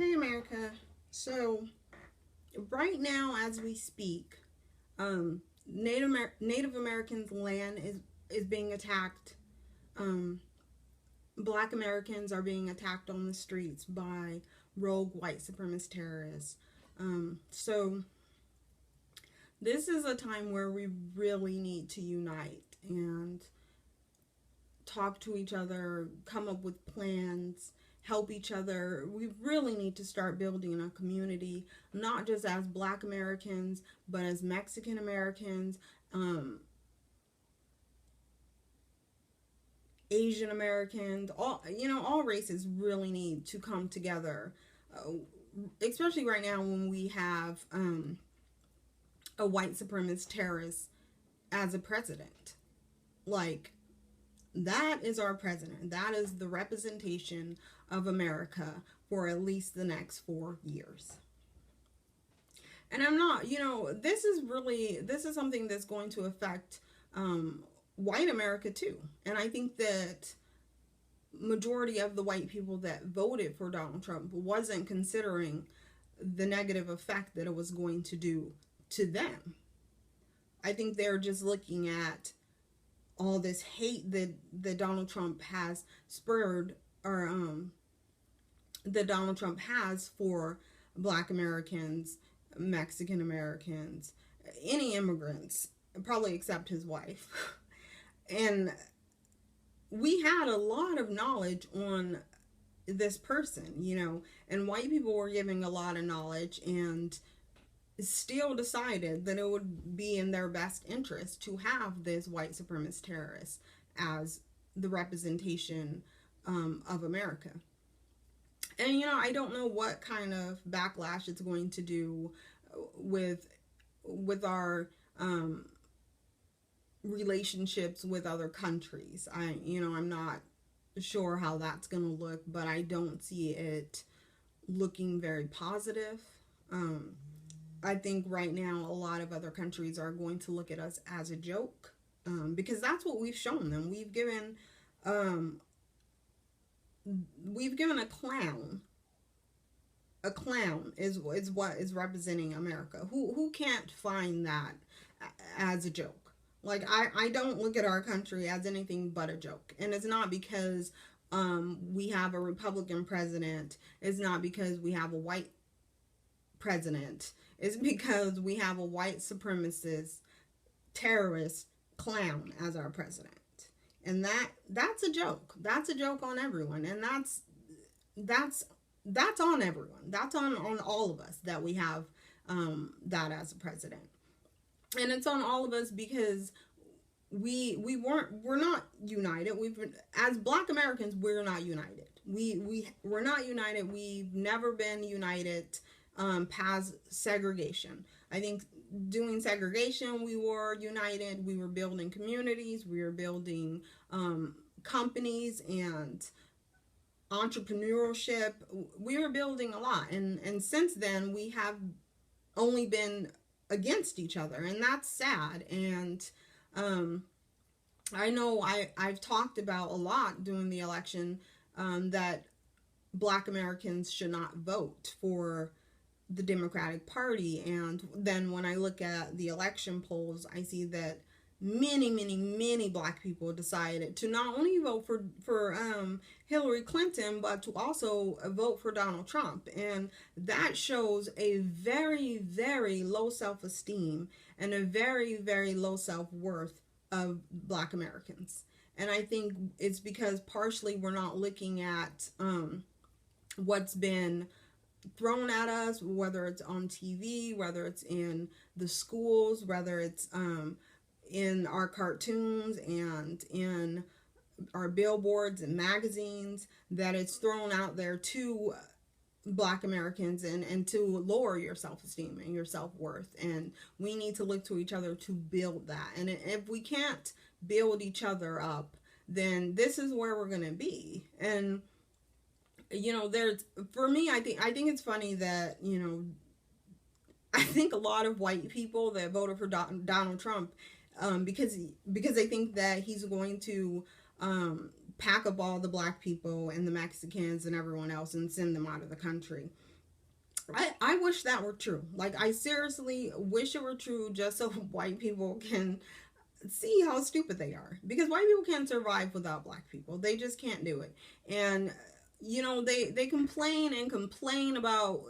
Hey America. So right now, as we speak, Native Americans' land is being attacked. Um, Black Americans are being attacked on the streets by rogue white supremacist terrorists. So this is a time where we really need to unite and talk to each other, come up with plans, help each other. We really need to start building a community, not just as Black Americans, but as Mexican Americans, um, Asian Americans, all races really need to come together, uh, especially right now when we have a white supremacist terrorist as a president. Like, that is our president. That is the representation of America for at least the next 4 years. And I'm not, this is something that's going to affect white America too. And I think that majority of the white people that voted for Donald Trump wasn't considering the negative effect that it was going to do to them. I think they're just looking at all this hate that Donald Trump has spurred, or that Donald Trump has for Black Americans, Mexican Americans, any immigrants, probably except his wife. And we had a lot of knowledge on this person, and white people were giving a lot of knowledge and still decided that it would be in their best interest to have this white supremacist terrorist as the representation of America. And I don't know what kind of backlash it's going to do with our relationships with other countries. I'm not sure how that's going to look, but I don't see it looking very positive. I think right now a lot of other countries are going to look at us as a joke, because that's what we've shown them. We've given a clown. A clown is what is representing America. Who can't find that as a joke? Like, I don't look at our country as anything but a joke. And it's not because we have a Republican president. It's not because we have a white president. It's because we have a white supremacist terrorist clown as our president. And that's a joke. That's a joke on everyone. And that's on everyone. That's on all of us that we have that as a president. And it's on all of us because we're not united. As Black Americans, we're not united. We're not united. We've never been united past segregation. I think doing segregation, we were united. We were building communities. We were building companies and entrepreneurship. We were building a lot. And since then, we have only been against each other. And that's sad. And I know I've talked about a lot during the election that Black Americans should not vote for the Democratic Party. And then when I look at the election polls, I see that many Black people decided to not only vote for Hillary Clinton, but to also vote for Donald Trump. And that shows a very low self-esteem and a very low self-worth of Black Americans. And I think it's because partially we're not looking at what's been thrown at us, whether it's on TV, whether it's in the schools, whether it's in our cartoons and in our billboards and magazines, that it's thrown out there to Black Americans and to lower your self-esteem and your self-worth. And we need to look to each other to build that. And if we can't build each other up, then this is where we're going to be. And there's, for me, I think it's funny that I think a lot of white people that voted for Donald Trump because they think that he's going to pack up all the black people and the Mexicans and everyone else and send them out of the country. I wish that were true. Like, I seriously wish it were true, just so white people can see how stupid they are. Because white people can't survive without black people. They just can't do it. And they complain and complain about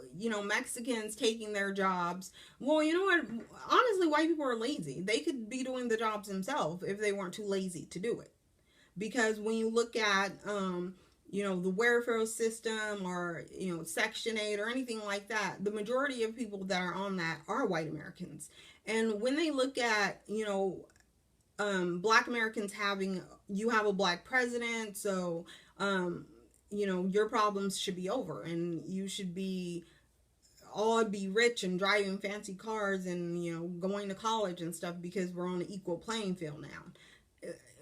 Mexicans taking their jobs. Well, you know what, honestly, white people are lazy. They could be doing the jobs themselves if they weren't too lazy to do it. Because when you look at the welfare system, or Section 8 or anything like that, the majority of people that are on that are white Americans. And when they look at black Americans you have a black president, so your problems should be over, and you should all be rich and driving fancy cars and going to college and stuff, because we're on an equal playing field now.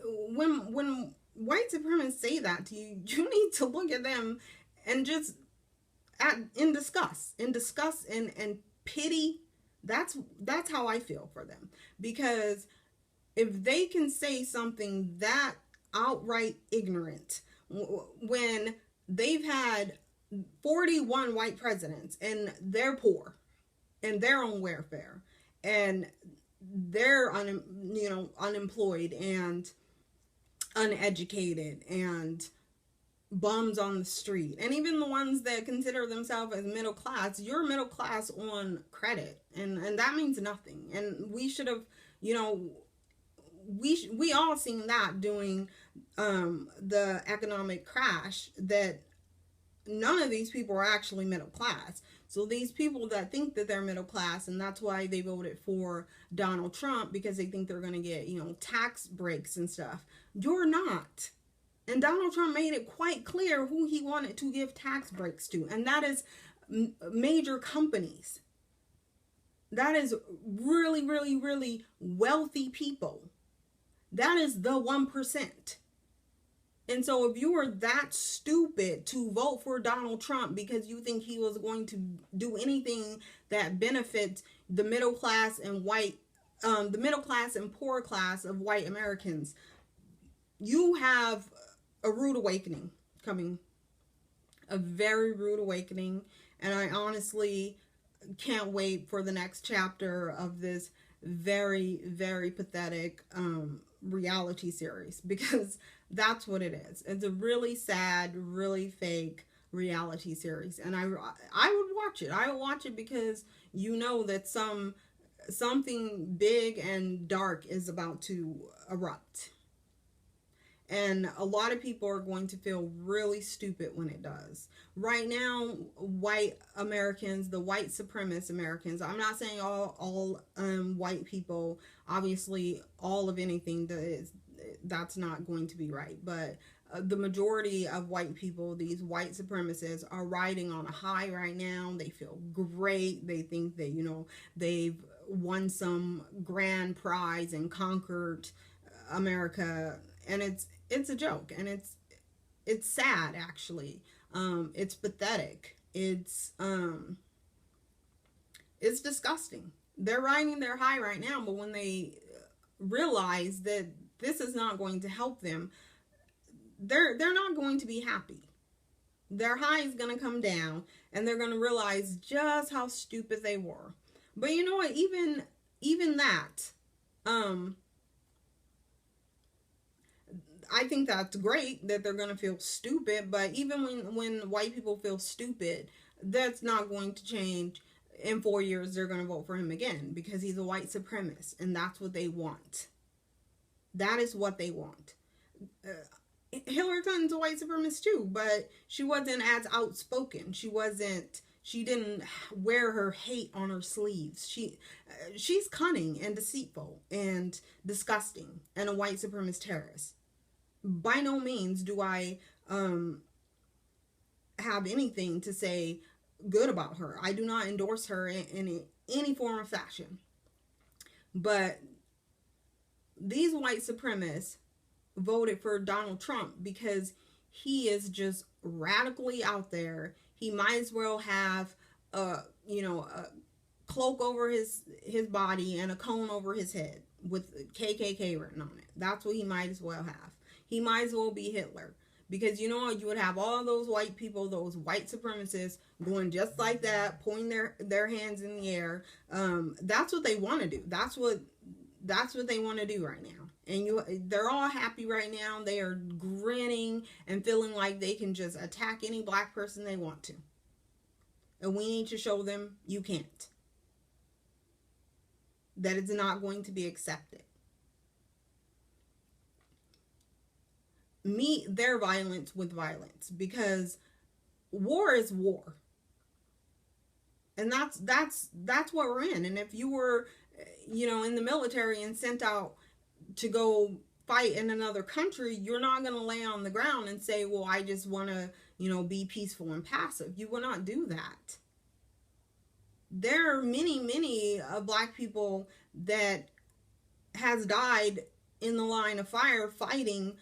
When white supremacists say that to you, you need to look at them and just in disgust and pity. That's how I feel for them, because if they can say something that outright ignorant when they've had 41 white presidents and they're poor and they're on welfare and they're unemployed and uneducated and bums on the street, and even the ones that consider themselves as middle class, you're middle class on credit, and that means nothing. And we should have, we all seen that during the economic crash, that none of these people are actually middle class. So these people that think that they're middle class, and that's why they voted for Donald Trump, because they think they're going to get, tax breaks and stuff. You're not. And Donald Trump made it quite clear who he wanted to give tax breaks to. And that is major companies. That is really, really, really wealthy people. That is the 1%. And so if you were that stupid to vote for Donald Trump because you think he was going to do anything that benefits the middle class and the middle class and poor class of white Americans, you have a rude awakening coming. A very rude awakening. And I honestly can't wait for the next chapter of this very, very pathetic reality series, because that's what it is. It's a really sad, really fake reality series, and I would watch it. I would watch it because that something big and dark is about to erupt, and a lot of people are going to feel really stupid when it does. Right now, white Americans, the white supremacist Americans, I'm not saying all white people, obviously all of anything that's not going to be right, but the majority of white people, these white supremacists, are riding on a high right now. They feel great. They think that they've won some grand prize and conquered America, and it's a joke, and it's sad, actually. It's pathetic. It's disgusting. They're riding their high right now, but when they realize that this is not going to help them, they're not going to be happy. Their high is going to come down, and they're going to realize just how stupid they were. But you know what? Even that, I think that's great that they're going to feel stupid, but even when white people feel stupid, that's not going to change. In 4 years, they're going to vote for him again, because he's a white supremacist, and that's what they want. That is what they want. Hillary Clinton's a white supremacist too, but she wasn't as outspoken. She didn't wear her hate on her sleeves. She's cunning and deceitful and disgusting and a white supremacist terrorist. By no means do I have anything to say good about her. I do not endorse her in any form or fashion. But these white supremacists voted for Donald Trump because he is just radically out there. He might as well have a cloak over his body and a cone over his head with KKK written on it. That's what he might as well have. He might as well be Hitler. Because you know you would have all those white people, those white supremacists going just like that, pointing their hands in the air. That's what they want to do. That's what they want to do right now. And they're all happy right now. They are grinning and feeling like they can just attack any black person they want to. And we need to show them you can't. That it's not going to be accepted. Meet their violence with violence, because war is war. And that's what we're in. And if you were, in the military and sent out to go fight in another country, you're not going to lay on the ground and say, well, I just want to, be peaceful and passive. You will not do that. There are many black people that has died in the line of fire fighting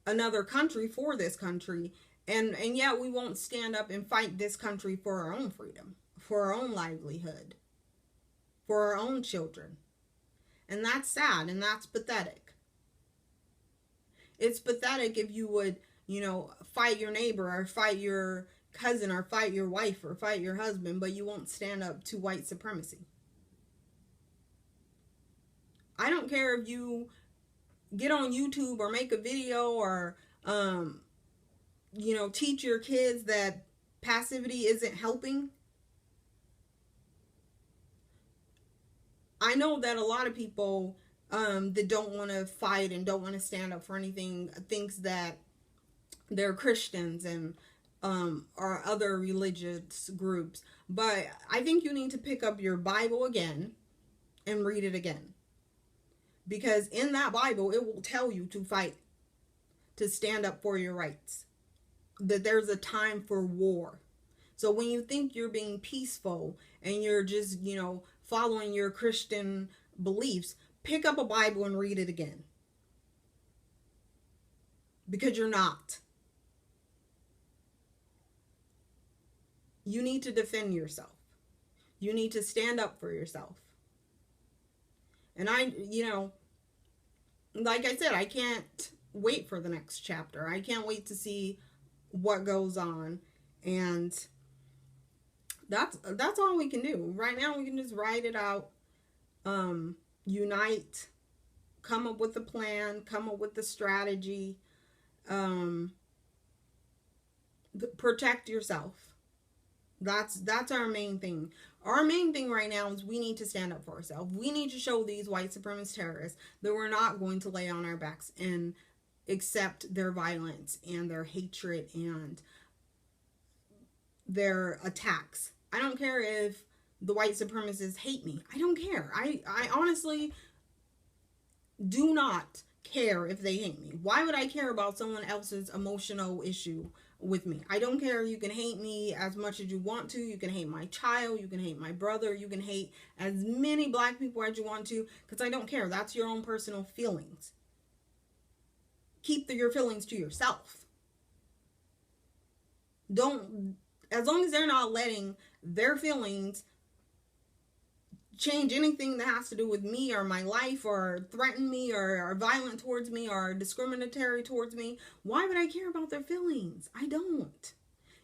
another country for this country, and yet we won't stand up and fight this country for our own freedom, for our own livelihood, for our own children. And that's sad, and that's pathetic. It's pathetic if you would, fight your neighbor, or fight your cousin, or fight your wife, or fight your husband, but you won't stand up to white supremacy. I don't care if you get on YouTube or make a video, or teach your kids that passivity isn't helping. I know that a lot of people that don't want to fight and don't want to stand up for anything thinks that they're Christians and or other religious groups. But I think you need to pick up your Bible again and read it again. Because in that Bible, it will tell you to fight, to stand up for your rights. That there's a time for war. So when you think you're being peaceful and you're just, following your Christian beliefs, pick up a Bible and read it again. Because you're not. You need to defend yourself. You need to stand up for yourself. And like I said, I can't wait for the next chapter. I can't wait to see what goes on. And that's all we can do. Right now we can just ride it out. Unite. Come up with a plan. Come up with a strategy. Protect yourself. That's our main thing. Our main thing right now is we need to stand up for ourselves. We need to show these white supremacist terrorists that we're not going to lay on our backs and accept their violence and their hatred and their attacks. I don't care if the white supremacists hate me. I don't care. I honestly do not care if they hate me. Why would I care about someone else's emotional issue with me? I don't care. You can hate me as much as you want to. You can hate my child. You can hate my brother. You can hate as many black people as you want to, because I don't care. That's your own personal feelings. Keep your feelings to yourself. As long as they're not letting their feelings change anything that has to do with me or my life, or threaten me, or are violent towards me, or discriminatory towards me, why would I care about their feelings? I don't.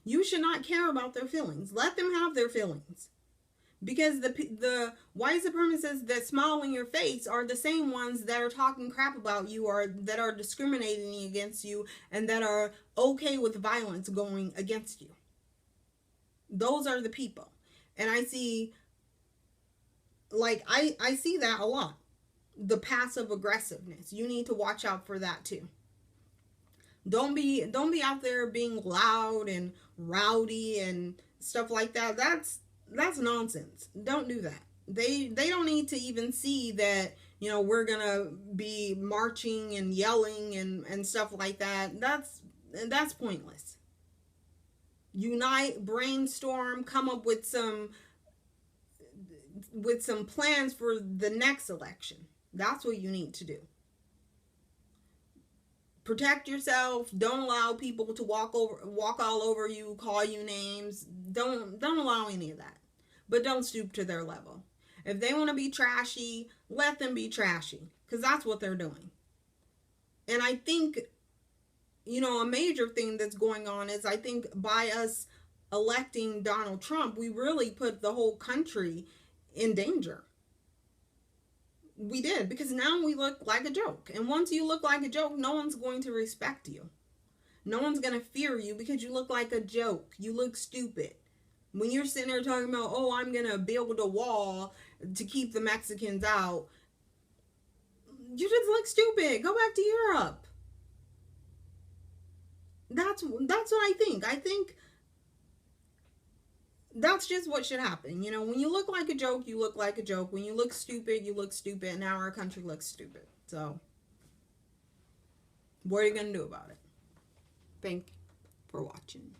You should not care about their feelings. Let them have their feelings. Because the white supremacists that smile in your face are the same ones that are talking crap about you, or that are discriminating against you, and that are okay with violence going against you. Those are the people. And I see, I see that a lot. The passive aggressiveness. You need to watch out for that too. Don't be out there being loud and rowdy and stuff like that. That's nonsense. Don't do that. They don't need to even see that, we're gonna be marching and yelling and stuff like that. That's pointless. Unite, brainstorm, come up with some plans for the next election. That's what you need to do. Protect yourself. Don't allow people to walk all over you, call you names. Don't allow any of that. But don't stoop to their level. If they want to be trashy, let them be trashy, because that's what they're doing. And I think a major thing that's going on is, I think, by us electing Donald Trump, we really put the whole country in danger. We did, because now we look like a joke. And once you look like a joke, no one's going to respect you. No one's going to fear you because you look like a joke. You look stupid. When you're sitting there talking about, oh, I'm going to build a wall to keep the Mexicans out, you just look stupid. Go back to Europe. That's what I think. I think that's just what should happen. When you look like a joke, you look like a joke. When you look stupid, you look stupid. And now our country looks stupid. So, what are you going to do about it? Thank you for watching.